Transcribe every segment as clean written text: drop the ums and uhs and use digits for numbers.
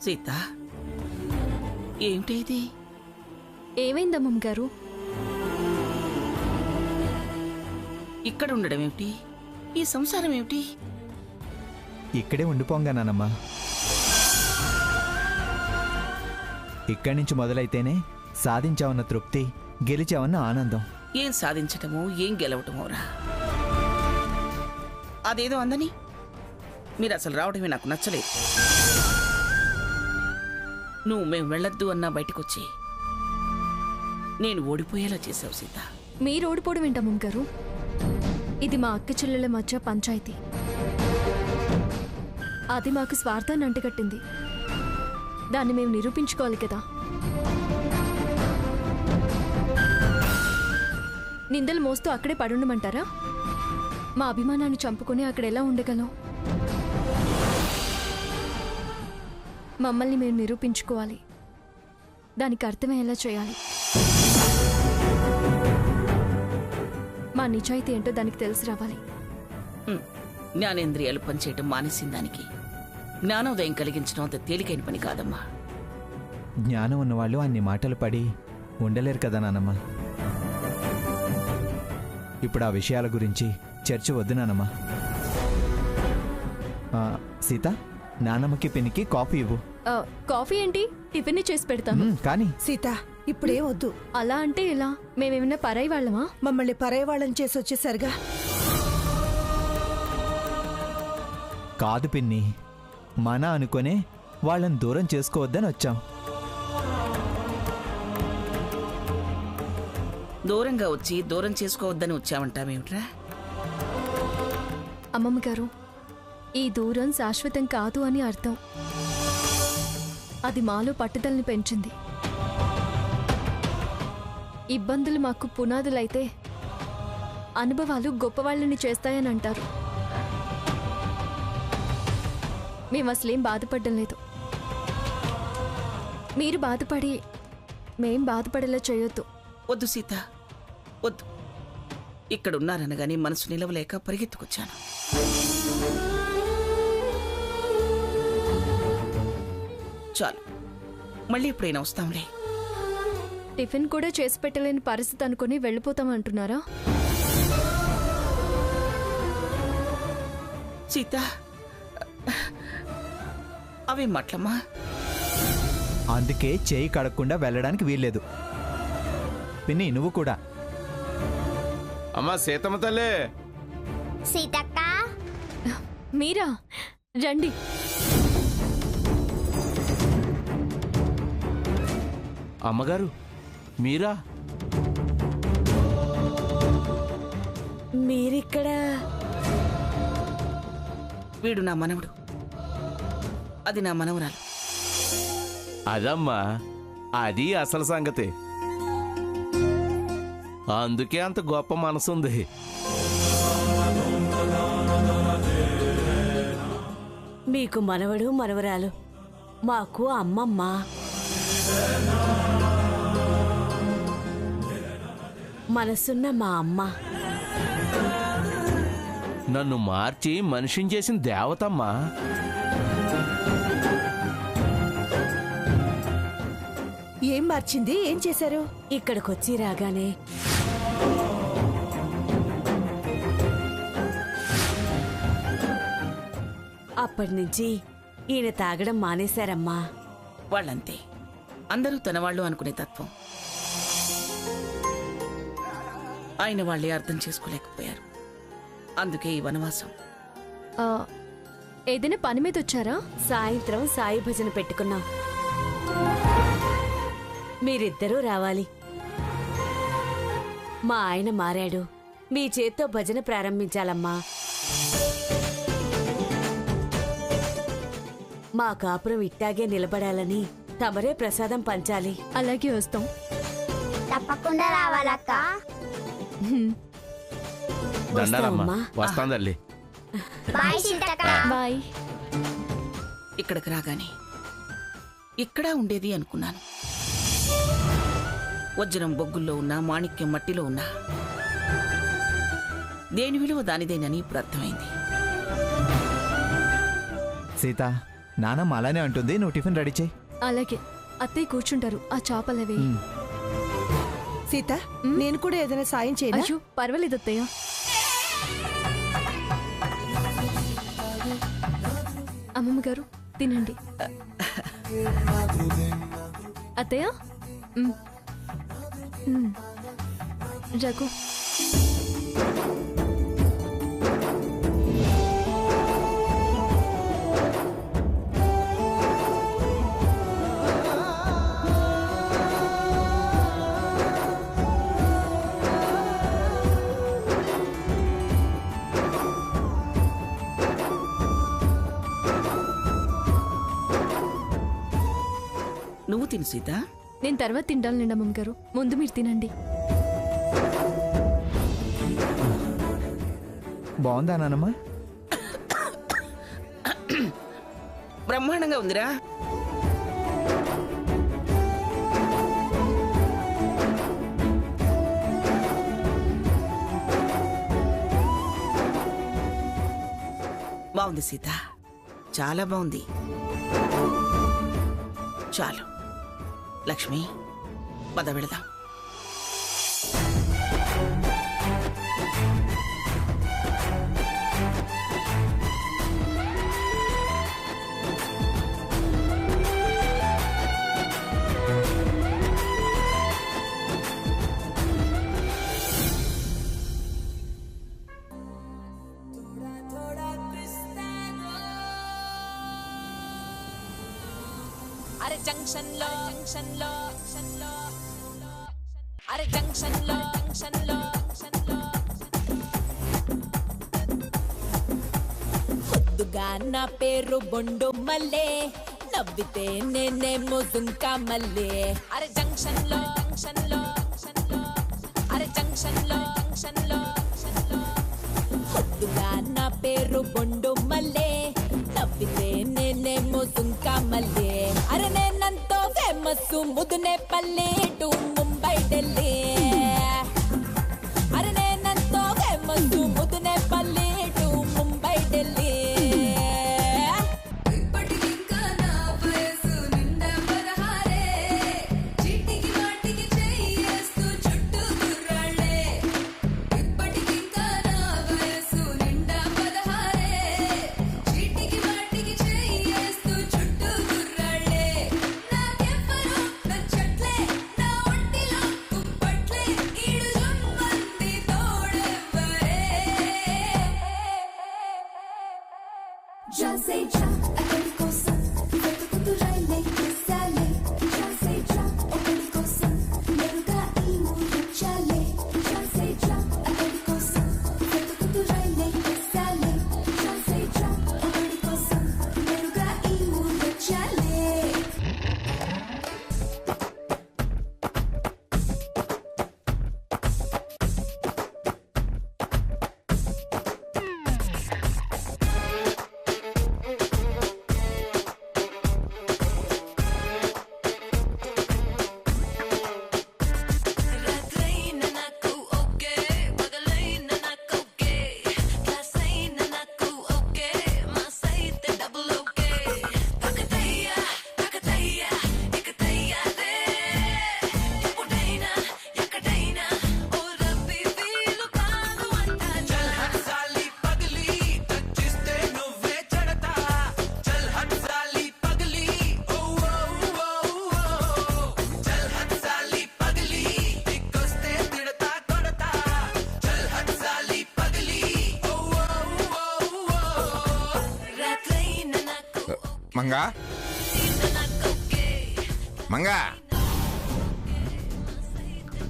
సీత, ఏమిటి ఇది? ఏమైందమ్మమ్మ గారు? ఇక్కడ ఉండడం ఏమిటి? ఈ సంసారం ఏమిటి? ఇక్కడే ఉండిపోంగా నానమ్మా. ఇక్కడి నుంచి మొదలైతేనే సాధించావన్న తృప్తి, గెలిచావన్న ఆనందం. ఏం సాధించటమో ఏం గెలవటమోరా. అదేదో అందని మీరు అసలు రావడమే నాకు నచ్చలేదు. నువ్వు మేము వెళ్ళొద్దు అన్నా బయటకొచ్చి నేను ఓడిపోయేలా చేసావు సీత. మీరు ఓడిపోవడం ఏంటమ్మమ్మ గారు? ఇది మా అక్క చెల్లెల మధ్య పంచాయతీ. అది మాకు స్వార్థాన్ని అంటగట్టింది. దాన్ని మేము నిరూపించుకోవాలి కదా. నిందలు మోస్తూ అక్కడే పడుండమంటారా? మా అభిమానాన్ని చంపుకొని అక్కడ ఎలా ఉండగలం? మమ్మల్ని మేము నిరూపించుకోవాలి. దానికి అర్థమయ్యేలా చేయాలి. మా నిజాయితీ ఏంటో దానికి తెలిసి రావాలి. జ్ఞానేంద్రియాలు పనిచేయటం మానేసిన దానికి జ్ఞానోదయం కలిగించడం అంత తేలికైన పని కాదమ్మా. జ్ఞానం ఉన్నవాళ్ళు అన్ని మాటలు పడి ఉండలేరు కదా నానమ్మా. ఇప్పుడు ఆ విషయాల గురించి చర్చ వద్దు నానమ్మా. సీత, నానమ్మకి పినికి కాఫీ ఇవ్వు. కాఫీ ఏంటి? టిఫిన్ చేసి పెడతాను. కానీ సీత, ఇప్పుడే వద్దు. అలా అంటే ఎలా? మేమేమన్నా పరాయి వాళ్ళమా? మమ్మల్ని పరాయి వాళ్ళని చేసి వచ్చేసరిగా. కాదు పిన్ని, మన అనుకునే వాళ్ళని దూరం చేసుకోవద్దని వచ్చాం. దూరంగా వచ్చి దూరం చేసుకోవద్దని వచ్చామంటామేమిట్రా? అమ్మమ్మ గారు, ఈ దూరం శాశ్వతం కాదు అని అర్థం. అది మాలో పట్టుదలని పెంచింది. ఇబ్బందులు మాకు పునాదులైతే అనుభవాలు గొప్పవాళ్ళని చేస్తాయని అంటారు. మేము అసలేం బాధపడడం లేదు. మీరు బాధపడి మేం బాధపడేలా చేయొద్దు. వద్దు సీత, వద్దు. ఇక్కడున్నారనగానే మనసు నిలవలేక పరిగెత్తుకొచ్చాను. చాలు, మళ్ళీ ఎప్పుడైనా వస్తాంలే. టిఫిన్ కూడా చేసి పెట్టలేని పరిస్థితి అనుకుని వెళ్ళిపోతామంటున్నారా? సీత, అవే మాటలమ్మా. అందుకే చేయి కడగకుండా వెళ్ళడానికి వీల్లేదు. పిన్ని, నువ్వు కూడా. అమ్మా సీతమ్మ తల్లే. సీతక్క, మీరా? రండి. అమ్మగారు మీరా? మీరిక్కడ? వీడు నా మనవడు, అది నా మనవరాలు. అదమ్మా, అది అసలు సంగతి. అందుకే అంత గొప్ప మనసుంది. మీకు మనవడు మనవరాలు, మాకు అమ్మమ్మ. మనసున్న మా అమ్మ నన్ను మార్చి మనిషిని చేసిన దేవతమ్మా. ఏం మార్చింది? ఏం చేశారు? ఇక్కడికొచ్చి రాగానే అప్పటినుంచి ఈయన తాగడం మానేశారమ్మా. వాళ్ళంతే, అందరూ తనవాళ్ళు అనుకునే తత్వం. ఆయన వాళ్ళే అర్థం చేసుకోలేకపోయారు. అందుకే ఈ వనవాసం. ఏదైనా పని మీద వచ్చారా? సాయంత్రం సాయి భజన పెట్టుకున్నాం. మీరిద్దరూ రావాలి. మా ఆయన మారాడు. మీ చేత్తో భజన ప్రారంభించాలమ్మా. మా కాపురం ఇట్టాగే నిలబడాలని తమరే ప్రసాదం పంచాలి. అలాగే వస్తాం. తప్పకుండా రావాలక్క. దండాలమ్మా. వస్తాం తల్లి. బాయ్ సీతక్క. బాయ్. ఇక్కడికి రాగానే ఇక్కడ ఉండేది అనుకున్నాను. వజ్రం బొగ్గుల్లో ఉన్నా, మాణిక్యం మట్టిలో ఉన్నా, దేని విలువ దానిదేనని ఇప్పుడు అర్థమైంది. సీత, నానమ్మ అలానే అంటుంది, నువ్వు టిఫిన్ రెడీ చేయి. అలాగే. అత్తయ్య కూర్చుంటారు, ఆ చాపలవే. సీత, నేను కూడా ఏదైనా సాయం చేయనా? అయ్యో పర్వాలేదు అత్తయ్య. అమ్మమ్మ గారు తినండి. అత్తయ్య రఘు. నువ్వు తిను సీత. నేను తర్వాత తింటానులేండి అమ్మమ్మ గారు, ముందు మీరు తినండి. బాగుందా నానమ్మ? బ్రహ్మాండంగా ఉందిరా. బాగుంది సీత, చాలా బాగుంది. చాలు లక్ష్మి, పద వెళదాం. అరే జంక్షన్ లో అరే జంక్షన్ లో పొద్దుగా నా పేరు బొండు మల్లే, నవ్వితే నేనేమో దుంకా మల్లే. అరే జంక్షన్ లో అరే జంక్షన్ లో పొద్దుగా నా పేరు బొండు మల్లే, నవ్వితే నేనేమో దుంకా మల్లే. అరే నేనంతో ఫేమస్ ముదునే పల్లె టు ముంబై ఢిల్లీ. అరే నేనంతో ఫేమస్ ముదునే పల్లె టు ముంబై ఢిల్లీ. మంగా మంగా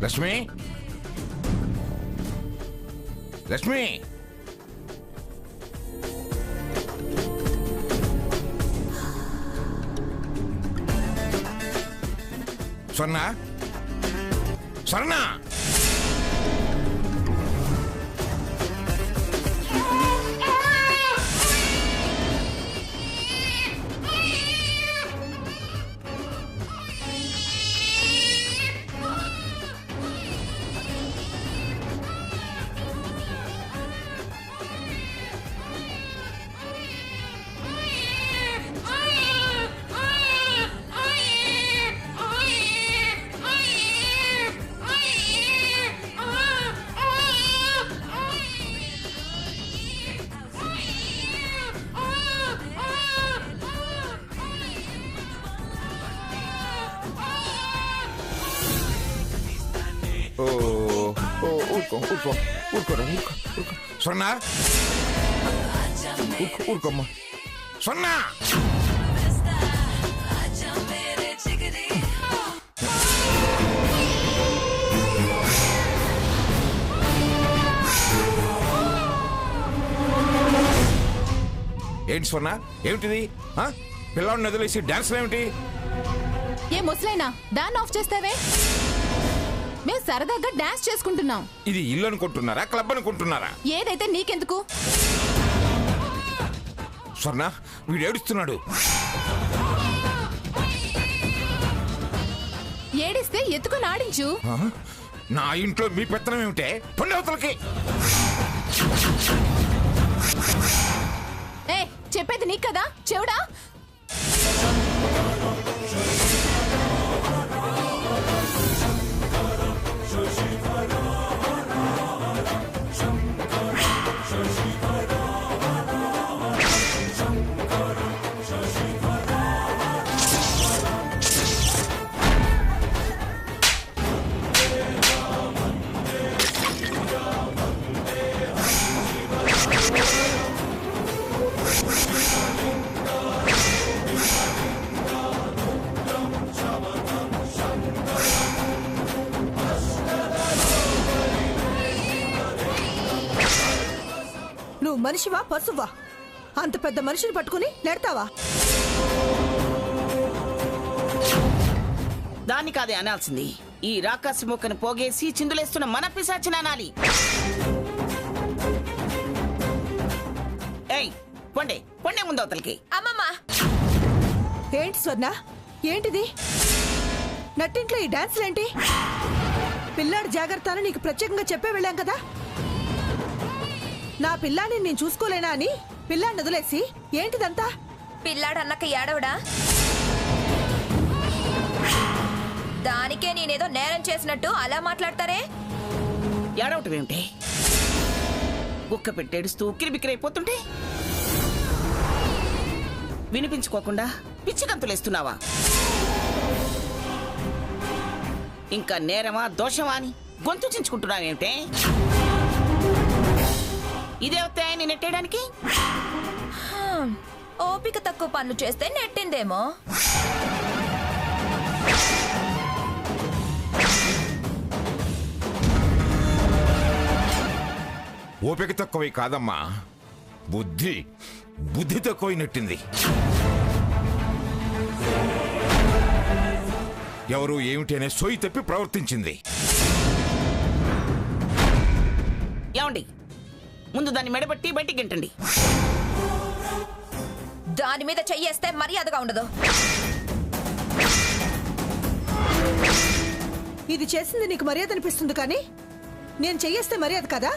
లక్ష్మి లక్ష్మి స్వర్ణ స్వర్ణ ఊరుకోరా ఊరుకో స్వర్ణ ఊరుకోమ్మా స్వర్ణ ఏంటి స్వర్ణ ఏమిటిది పిల్లవాడిని వదిలేసి డాన్స్ ఏమిటి? ఏ ముసలైనా దాన్ని ఆఫ్ చేస్తావే? మేము సరదాగా డాన్స్ చేసుకుంటున్నాం. ఇది ఇల్లు అనుకుంటున్నారా క్లబ్ అనుకుంటున్నారా? ఏదైతే నీకెందుకు? స్వర్ణ వీడు ఏడుస్తున్నాడు. ఏడిస్తే ఎత్తుకుని ఆడించు. నా ఇంట్లో మీ పెత్తనం ఏమిటే? పొండి అవతలకి. ఏ చెప్పేది నీకు కదా చెవుడా? నువ్వు మనిషివా పశువా? అంత పెద్ద మనిషిని పట్టుకుని నెడతావా? దాన్ని కాదే అనాల్సింది. ఈ రాకాసి మొక్కను పోగేసి చిందులేస్తున్న మన పిశాచిని అనాలి. ఏయ్ పొండే పొండే ముందు అవతలకి. అమ్మమ్మా ఏంటి స్వర్ణ ఏంటిది? నట్టింట్లో ఈ డాన్సులేంటి? పిల్లాడి జాగ్రత్త అని నీకు ప్రత్యేకంగా చెప్పే వెళ్ళాం కదా. నా పిల్లాడిని నేను చూసుకోలేనా అని పిల్లాడిని వదిలేసి ఏంటిదంతా? పిల్లాడన్నక ఏడవడా? దానికే నేనేదో నేరం చేసినట్టు అలా మాట్లాడతారే? ఏడవటం ఏమిటి? కుక్క పెట్టేడుస్తూ ఉక్కిరిబిక్కిరైపోతుంటే వినిపించుకోకుండా పిచ్చి గంతులేస్తున్నావా? ఇంకా నేరమా దోషమా అని గొంతు చించుకుంటున్నావేమిటే? ఇదే వస్తాయని నెట్టేయడానికి? ఓపిక తక్కువ పనులు చేస్తే నెట్టిందేమో. ఓపిక తక్కువై కాదమ్మా, బుద్ధి తక్కువై నెట్టింది. ఎవరు ఏమిటి అనే సోయి తప్పి ప్రవర్తించింది. ఏమండి ముందు దాన్ని మెడబట్టి బయటికి గెంటండి. దాని మీద చెయ్యేస్తే మర్యాదగా ఉండదు. ఇది చేసింది నీకు మర్యాద అనిపిస్తుంది కానీ నేను చెయ్యేస్తే మర్యాద కదా?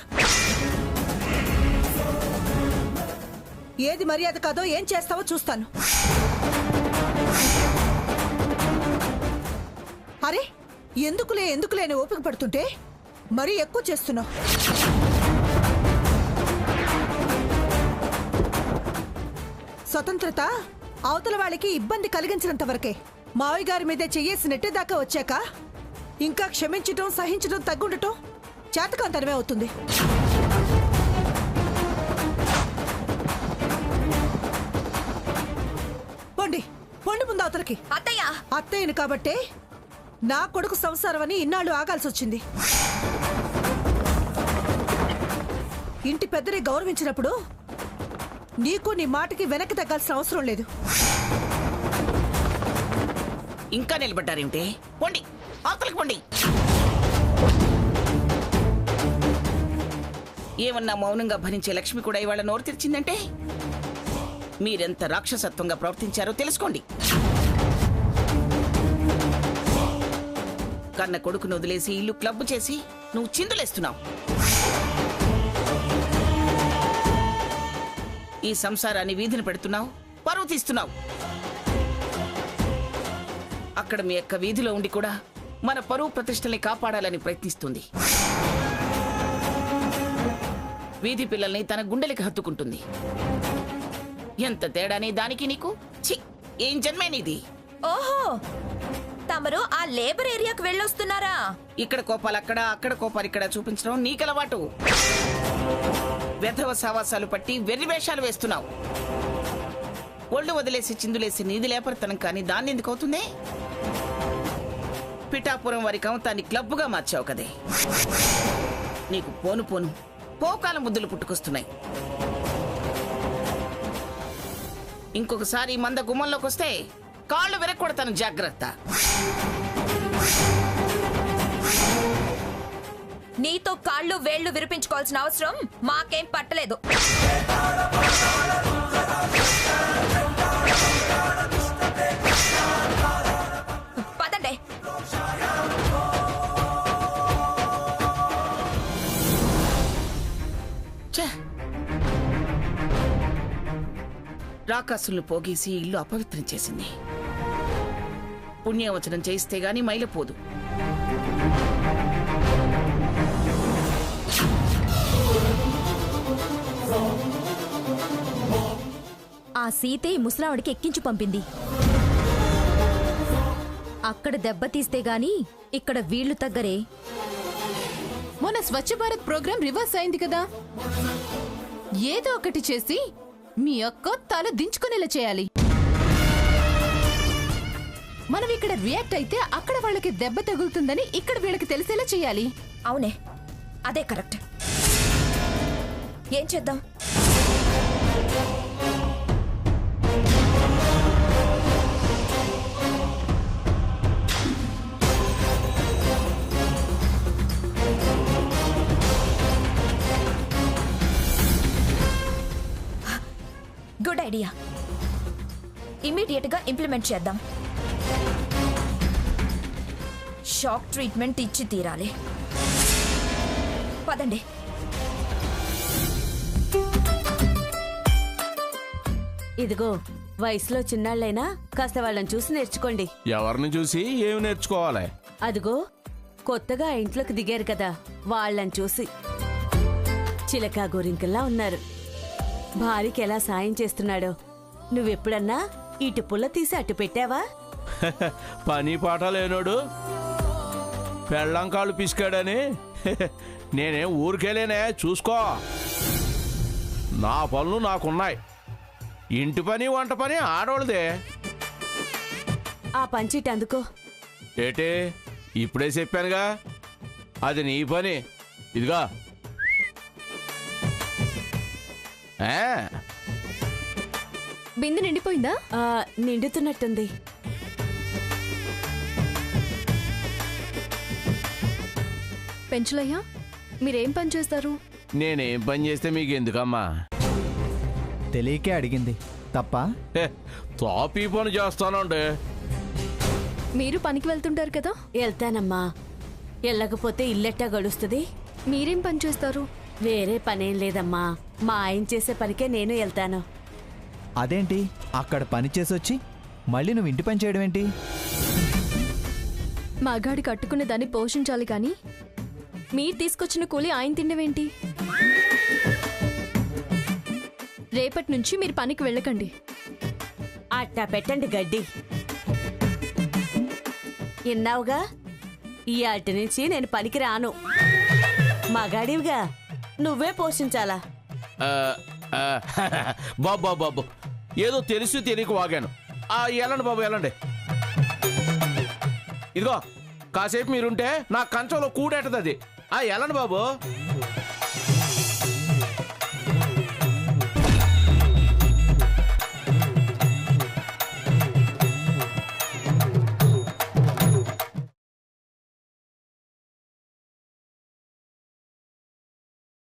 ఏది మర్యాద కాదో ఏం చేస్తావో చూస్తాను. అరే ఎందుకులే అని ఓపిక పడుతుంటే మరీ ఎక్కువ చేస్తున్నావు. స్వతంత్రత అవతల వాళ్ళకి ఇబ్బంది కలిగించినంత వరకే. మావయ్య గారి మీద చెయ్యేసి నెట్టేదాకా వచ్చాక ఇంకా క్షమించటం సహించటం తగ్గుండటం చేతకాంతనమే అవుతుంది. పొండి ముందు అవతలకి. అత్తయ్యను కాబట్టే నా కొడుకు సంసారం అని ఇన్నాళ్ళు ఆగాల్సి వచ్చింది. ఇంటి పెద్దనే గౌరవించినప్పుడు నీకు నీ మాటకి వెనక్కి తగ్గాల్సిన అవసరం లేదు. ఇంకా నిలబడ్డారేమిటి? పొండి అవతలకి పొండి. ఏమన్నా మౌనంగా భరించే లక్ష్మి కూడా ఇవాళ నోరు తెరిచిందంటే మీరెంత రాక్షసత్వంగా ప్రవర్తించారో తెలుసుకోండి. కన్న కొడుకును వదిలేసి ఇల్లు క్లబ్ చేసి నువ్వు చిందులేస్తున్నావు. ఈ సంసారాన్ని వీధిని పెడుతున్నావు, పరువు తీస్తున్నావు. అక్కడ మీ యొక్క వీధిలో ఉండి కూడా మన పరువు ప్రతిష్టల్ని కాపాడాలని ప్రయత్నిస్తుంది. వీధి పిల్లల్ని తన గుండెలకి హత్తుకుంటుంది. ఎంత తేడానే దానికి నీకు. ఛీ, ఏం జన్మేనిది? ఓహో తమరు ఆ లేబర్ ఏరియాకు వెళ్ళొస్తున్నారా? ఇక్కడ కోపాలు అక్కడ, అక్కడ కోపాలు ఇక్కడ చూపించడం నీకలవాటు. వెధవ సావాసాలు పట్టి వెర్రి వేషాలు వేస్తున్నావు. ఒళ్ళు వదిలేసి చిందులేసి నీది లేపరితనం కానీ దాన్ని ఎందుకు అవుతుంది? పిఠాపురం వారి కమతాన్ని క్లబ్గా మార్చావు కదే. నీకు పోను పోను పోకాల ముద్దులు పుట్టుకొస్తున్నాయి. ఇంకొకసారి మంద గుమ్మంలోకి వస్తే కాళ్ళు విరగొడతాను, జాగ్రత్త. నీతో కాళ్ళు వేళ్లు విరిపించుకోవాల్సిన అవసరం మాకేం పట్టలేదు. పదండి. రాకాసులను పోగేసి ఇల్లు అపవిత్రం చేసింది. పుణ్యవచనం చేయిస్తే గాని మైలపోదు. ఆ సీతే ఈ ముసలావిడికి ఎక్కించి పంపింది. అక్కడ దెబ్బతీస్తే గాని ఇక్కడ వీళ్లు తగ్గరే. మొన్న స్వచ్ఛ భారత్ ప్రోగ్రాం రివర్స్ అయింది కదా, ఏదో ఒకటి చేసి మీ అక్క తల దించుకునేలా చేయాలి. మనం ఇక్కడ రియాక్ట్ అయితే అక్కడ వాళ్ళకి దెబ్బ తగులుతుందని ఇక్కడ వీళ్ళకి తెలిసేలా చేయాలి. అవునే, అదే కరెక్ట్. ఏం చేద్దాం? Good idea. ఇమీడియట్ గా ఇంప్లిమెంట్ చేద్దాం. షాక్ ట్రీట్మెంట్ ఇచ్చి తీరాలి. పదండి. ఇదిగో, వయసులో చిన్నాళ్ళైనా కాస్త వాళ్ళని చూసి నేర్చుకోండి. ఎవరిని చూసి ఏమి నేర్చుకోవాలి? అదిగో, కొత్తగా ఆ ఇంట్లోకి దిగారు కదా, వాళ్ళని చూసి. చిలకా గోరింకల్లా ఉన్నారు. భార్యకి ఎలా సాయం చేస్తున్నాడో. నువ్వెప్పుడన్నా ఇటు పుల్ల తీసి అటు పెట్టావా? పని పాట లేనోడు పెళ్ళం కాళ్ళు పిసికాడని నేనేం ఊరికెళ్ళేనే. చూసుకో, నా పనులు నాకున్నాయి. ఇంటి పని వంట పని ఆడోళ్ళదే. ఆ పంచిట్ అందుకో. ఏటే, ఇప్పుడే చెప్పానుగా, అది నీ పని. ఇదిగా. బిందె నిండిపోయిందా? నిండుతున్నట్టుంది. పెంచులయ్యా, మీరేం పని చేస్తారు? నేనేం పని చేస్తే మీకు ఎందుకమ్మా? తెలియకే అడిగింది తప్ప. తాపీ పని చేస్తానండి. మీరు పనికి వెళ్తుంటారు కదా? వెళ్తానమ్మా. వెళ్ళకపోతే ఇల్లెట్టా గడుస్తుంది. మీరేం పని చేస్తారు? వేరే పనేం లేదమ్మా, మా ఆయన చేసే పనికే నేను వెళ్తాను. అదేంటి, అక్కడ పని చేసొచ్చి మళ్ళీ నువ్వు ఇంటి పని చేయడం ఏంటి? మగాడి కట్టుకునే దాన్ని పోషించాలి కానీ మీరు తీసుకొచ్చిన కూలి ఆయన తిండవేంటి? రేపటి నుంచి మీరు పనికి వెళ్ళకండి. అట్టా పెట్టండి గడ్డి. విన్నావుగా, ఈ ఆటి నుంచి నేను పనికి రాను. మగాడివిగా నువ్వే పోషించాలా? బాబా బాబు, ఏదో తెలిసి తెలియక వాగాను. వెళ్ళండి బాబు, వెళ్ళండి. ఇదిగో, కాసేపు మీరుంటే నా కంచంలో కూడేటది అది. వెళ్ళండి బాబు.